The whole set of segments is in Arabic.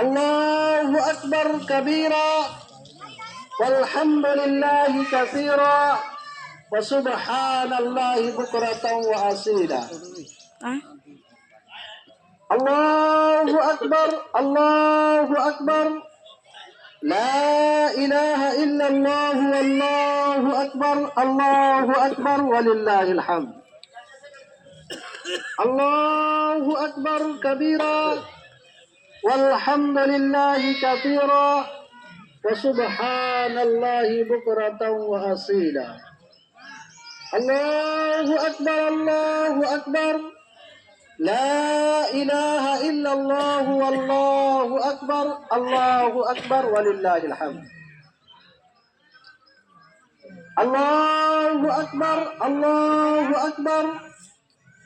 الله أكبر كبيرا والحمد لله كثيرا وسبحان الله بكرة وأصيلا. الله أكبر الله أكبر لا إله إلا الله والله أكبر الله أكبر ولله الحمد. الله أكبر كبيرا والحمد لله كثيرا وسبحان الله بكرة وأصيلا. الله أكبر الله أكبر لا إله إلا الله والله أكبر الله أكبر ولله الحمد. الله أكبر الله أكبر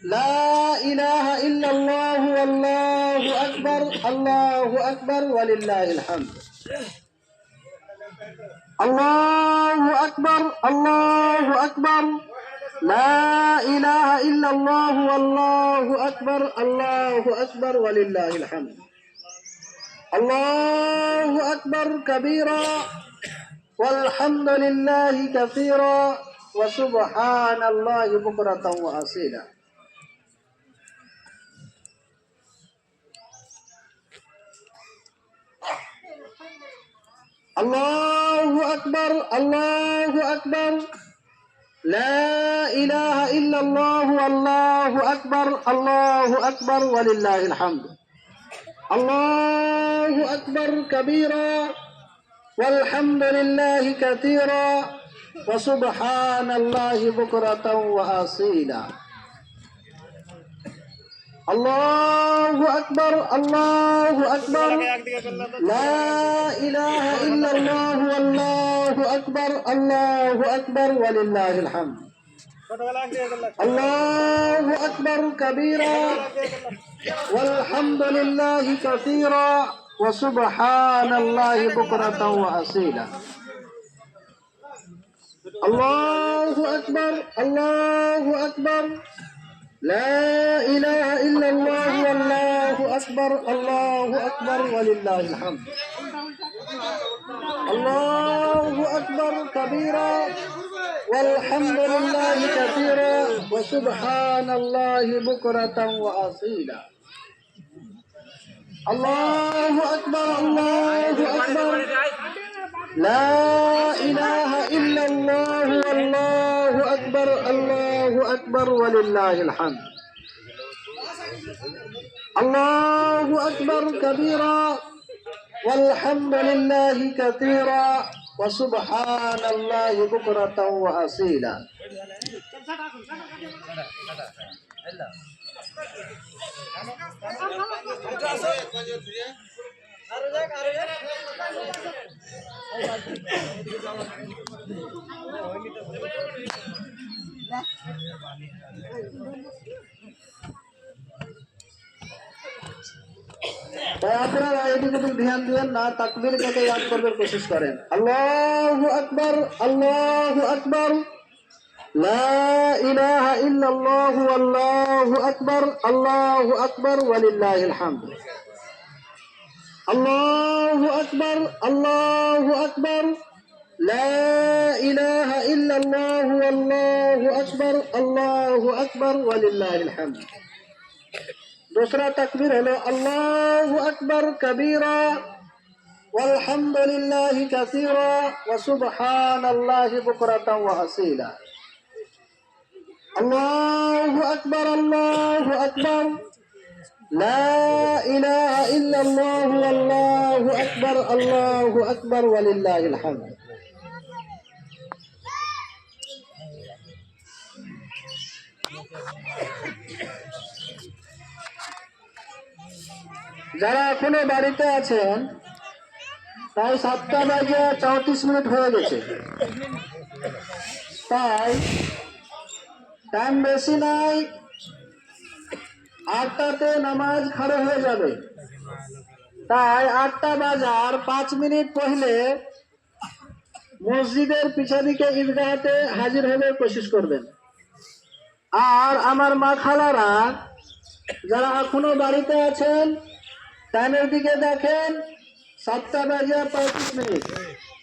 لا إله إلا الله والله أكبر الله أكبر ولله الحمد. الله أكبر الله أكبر لا إله إلا الله والله أكبر الله أكبر ولله الحمد. الله أكبر كبيرا والحمد لله كثيرا وسبحان الله بكرة وأصيلا. الله أكبر الله أكبر لا إله إلا الله والله أكبر الله أكبر ولله الحمد. الله أكبر كبيرا والحمد لله كثيرا وسبحان الله بكرة وأصيلا. الله أكبر الله أكبر لا إله إلا الله والله أكبر الله أكبر ولله الحمد. الله أكبر كبيرا والحمد لله كثيرا وسبحان الله بكرة وأصيلا. الله أكبر الله أكبر لا إله إلا الله والله أكبر الله أكبر ولله الحمد. الله أكبر كبيرا والحمد لله كثيرا وسبحان الله بكرة وأصيلا. الله أكبر الله أكبر لا إله إلا الله والله أكبر الله أكبر ولله الحمد. الله أكبر كبيرا والحمد لله كثيرا وسبحان الله بكرة وأصيلا. আপনারা এদিকে ধ্যান দিবেন না, তাকবীর কে याद করবার কোশিশ করেন। আল্লাহু আকবার আল্লাহু আকবার লা ইলাহা ইল্লাল্লাহ ওয়াল্লাহু আকবার আল্লাহু আকবার ওয়ালিল্লাহিল হামদ। আল্লাহু আকবার আল্লাহু আকবার লা ইলাহা ইল্লাল্লাহ ওয়াল্লাহু আকবার আল্লাহু আকবার ওয়ালিল্লাহিল হামদ। दूसरा तकबीर है अल्लाहु अकबर कबीरा वल्हम्दुलिल्लाहि कसीरा व सुब्हानल्लाहि बुकरतन व असीला। अल्लाहु अकबर ला इलाहा इल्लल्लाह वल्लाहु अकबर वलिल्लाहिल हम्द। যারা এখনো বাড়িতে আছেন তাই 7:34 হয়ে গেছে, তাই টাইম বেশি নাই, 8টাতে নামাজ খাড়া হয়ে যাবে। তাই 8টা বাজার 5 মিনিট পহলে মসজিদের পিছন দিকে ঈদগাহতে হাজির হবার কোশিশ করবেন। আর আমার মা খালারা যারা এখনো বাড়িতে আছেন টাইমের দিকে দেখেন 7টা বেজে 35 মিনিট।